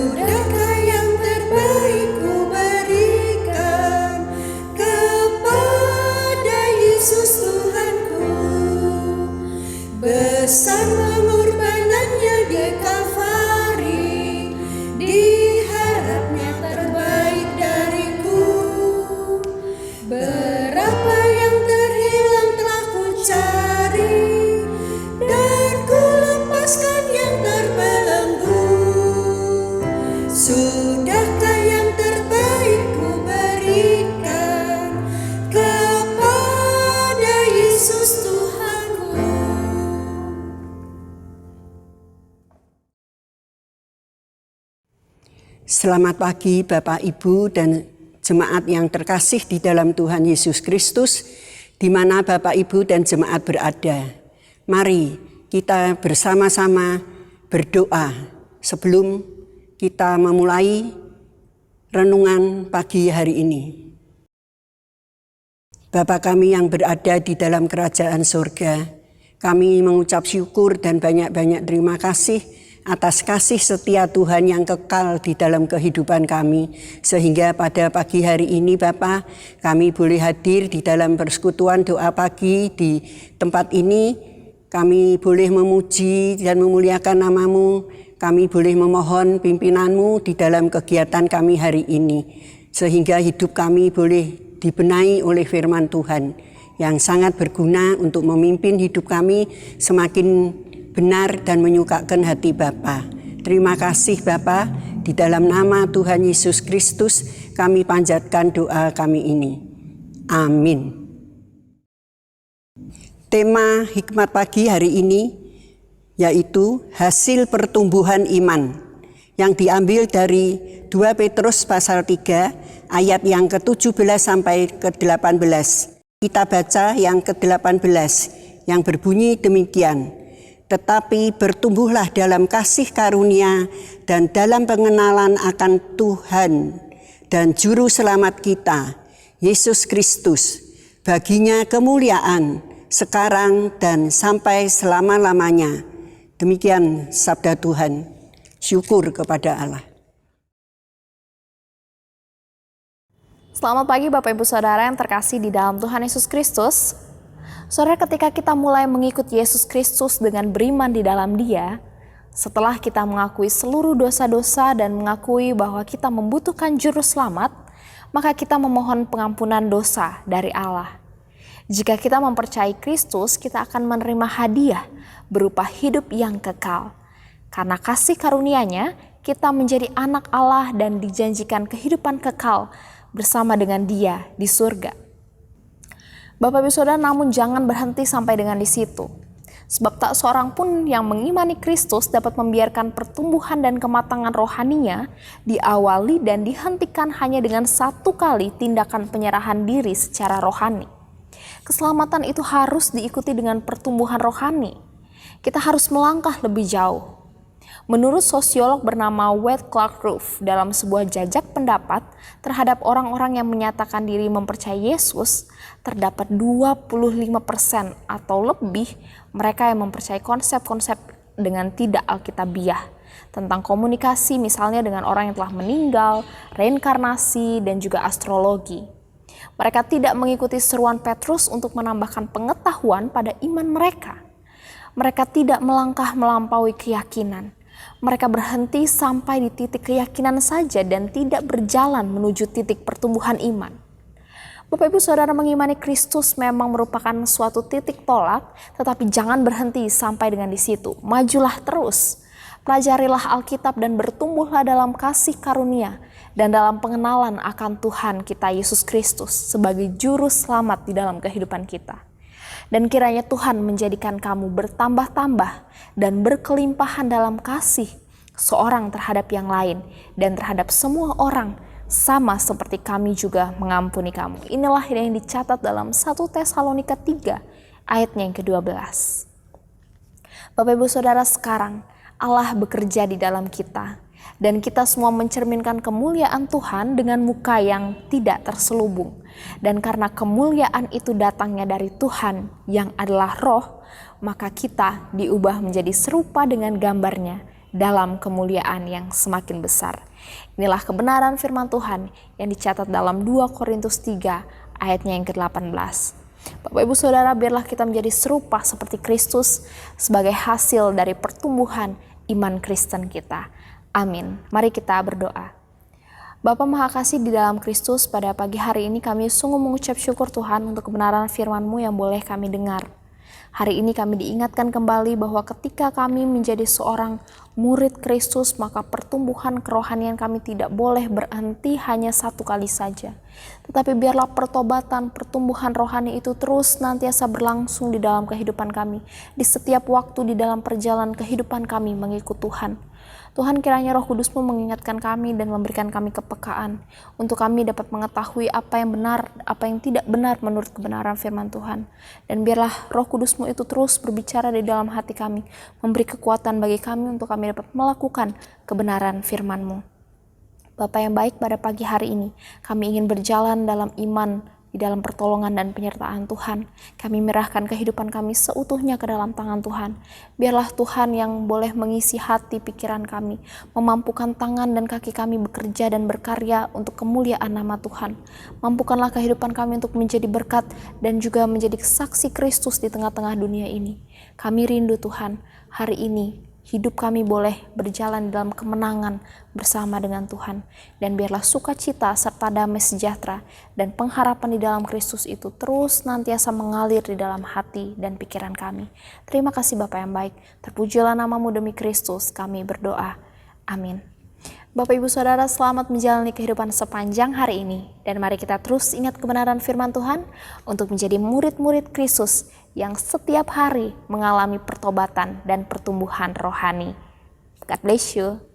Sudahkah yang terbaik ku berikan kepada Yesus Tuhanku? Besar pengorbanannya di Kalvari, diharapnya terbaik dariku. Berapa yang terhilang telah ku cari, dan ku lepaskan yang terbelenggu. Sudahkah yang terbaik ku berikan kepada Yesus Tuhanku? Selamat pagi Bapak, Ibu, dan jemaat yang terkasih di dalam Tuhan Yesus Kristus, di mana Bapak, Ibu, dan jemaat berada. Mari kita bersama-sama berdoa sebelum kita memulai renungan pagi hari ini. Bapa kami yang berada di dalam kerajaan surga, kami mengucap syukur dan banyak-banyak terima kasih atas kasih setia Tuhan yang kekal di dalam kehidupan kami. Sehingga pada pagi hari ini Bapa, kami boleh hadir di dalam persekutuan doa pagi di tempat ini. Kami boleh memuji dan memuliakan nama-Mu. Kami boleh memohon pimpinan-Mu di dalam kegiatan kami hari ini. Sehingga hidup kami boleh dibenahi oleh firman Tuhan yang sangat berguna untuk memimpin hidup kami semakin benar dan menyukakan hati Bapa. Terima kasih Bapa, di dalam nama Tuhan Yesus Kristus kami panjatkan doa kami ini. Amin. Tema hikmat pagi hari ini yaitu hasil pertumbuhan iman, yang diambil dari 2 Petrus pasal 3 ayat yang ke-17 sampai ke-18. Kita baca yang ke-18 yang berbunyi demikian. Tetapi bertumbuhlah dalam kasih karunia dan dalam pengenalan akan Tuhan dan Juru Selamat kita, Yesus Kristus. Baginya kemuliaan sekarang dan sampai selama-lamanya. Demikian sabda Tuhan. Syukur kepada Allah. Selamat pagi Bapak Ibu Saudara yang terkasih di dalam Tuhan Yesus Kristus. Saudara, ketika kita mulai mengikut Yesus Kristus dengan beriman di dalam Dia, setelah kita mengakui seluruh dosa-dosa dan mengakui bahwa kita membutuhkan juru selamat, maka kita memohon pengampunan dosa dari Allah. Jika kita mempercayai Kristus, kita akan menerima hadiah berupa hidup yang kekal. Karena kasih karunia-Nya, kita menjadi anak Allah dan dijanjikan kehidupan kekal bersama dengan Dia di surga. Bapak Ibu Saudara, namun jangan berhenti sampai dengan di situ. Sebab tak seorang pun yang mengimani Kristus dapat membiarkan pertumbuhan dan kematangan rohaninya diawali dan dihentikan hanya dengan satu kali tindakan penyerahan diri secara rohani. Keselamatan itu harus diikuti dengan pertumbuhan rohani. Kita harus melangkah lebih jauh. Menurut sosiolog bernama Wade Clark Ruff, dalam sebuah jajak pendapat terhadap orang-orang yang menyatakan diri mempercayai Yesus, terdapat 25% atau lebih mereka yang mempercayai konsep-konsep dengan tidak alkitabiah tentang komunikasi, misalnya dengan orang yang telah meninggal, reinkarnasi, dan juga astrologi. Mereka tidak mengikuti seruan Petrus untuk menambahkan pengetahuan pada iman mereka. Mereka tidak melangkah melampaui keyakinan. Mereka berhenti sampai di titik keyakinan saja dan tidak berjalan menuju titik pertumbuhan iman. Bapak Ibu Saudara, mengimani Kristus memang merupakan suatu titik tolak, tetapi jangan berhenti sampai dengan di situ. Majulah terus. Pelajarilah Alkitab dan bertumbuhlah dalam kasih karunia dan dalam pengenalan akan Tuhan kita Yesus Kristus sebagai juru selamat di dalam kehidupan kita. Dan kiranya Tuhan menjadikan kamu bertambah-tambah dan berkelimpahan dalam kasih seorang terhadap yang lain dan terhadap semua orang, sama seperti kami juga mengampuni kamu. Inilah yang dicatat dalam 1 Tesalonika 3 ayatnya yang ke-12. Bapak Ibu Saudara, sekarang Allah bekerja di dalam kita dan kita semua mencerminkan kemuliaan Tuhan dengan muka yang tidak terselubung. Dan karena kemuliaan itu datangnya dari Tuhan yang adalah Roh, maka kita diubah menjadi serupa dengan gambarnya dalam kemuliaan yang semakin besar. Inilah kebenaran firman Tuhan yang dicatat dalam 2 Korintus 3 ayatnya yang ke-18. Bapak Ibu Saudara, biarlah kita menjadi serupa seperti Kristus sebagai hasil dari pertumbuhan iman Kristen kita. Amin. Mari kita berdoa. Bapa Maha Kasih di dalam Kristus, pada pagi hari ini kami sungguh mengucap syukur Tuhan untuk kebenaran firman-Mu yang boleh kami dengar. Hari ini kami diingatkan kembali bahwa ketika kami menjadi seorang murid Kristus, maka pertumbuhan kerohanian kami tidak boleh berhenti hanya satu kali saja. Tetapi biarlah pertobatan, pertumbuhan rohani itu terus nantiasa berlangsung di dalam kehidupan kami. Di setiap waktu di dalam perjalanan kehidupan kami mengikut Tuhan. Tuhan, kiranya Roh Kudus-Mu mengingatkan kami dan memberikan kami kepekaan untuk kami dapat mengetahui apa yang benar, apa yang tidak benar menurut kebenaran firman Tuhan. Dan biarlah Roh Kudus-Mu itu terus berbicara di dalam hati kami, memberi kekuatan bagi kami untuk kami dapat melakukan kebenaran firman-Mu. Bapa yang baik, pada pagi hari ini kami ingin berjalan dalam iman, di dalam pertolongan dan penyertaan Tuhan. Kami menyerahkan kehidupan kami seutuhnya ke dalam tangan Tuhan. Biarlah Tuhan yang boleh mengisi hati pikiran kami, memampukan tangan dan kaki kami bekerja dan berkarya untuk kemuliaan nama Tuhan. Mampukanlah kehidupan kami untuk menjadi berkat dan juga menjadi saksi Kristus di tengah-tengah dunia ini. Kami rindu Tuhan, hari ini hidup kami boleh berjalan dalam kemenangan bersama dengan Tuhan. Dan biarlah sukacita serta damai sejahtera dan pengharapan di dalam Kristus itu terus nantiasa mengalir di dalam hati dan pikiran kami. Terima kasih Bapa yang baik. Terpujilah nama-Mu demi Kristus kami berdoa. Amin. Bapak Ibu Saudara, selamat menjalani kehidupan sepanjang hari ini. Dan mari kita terus ingat kebenaran firman Tuhan untuk menjadi murid-murid Kristus yang setiap hari mengalami pertobatan dan pertumbuhan rohani. God bless you.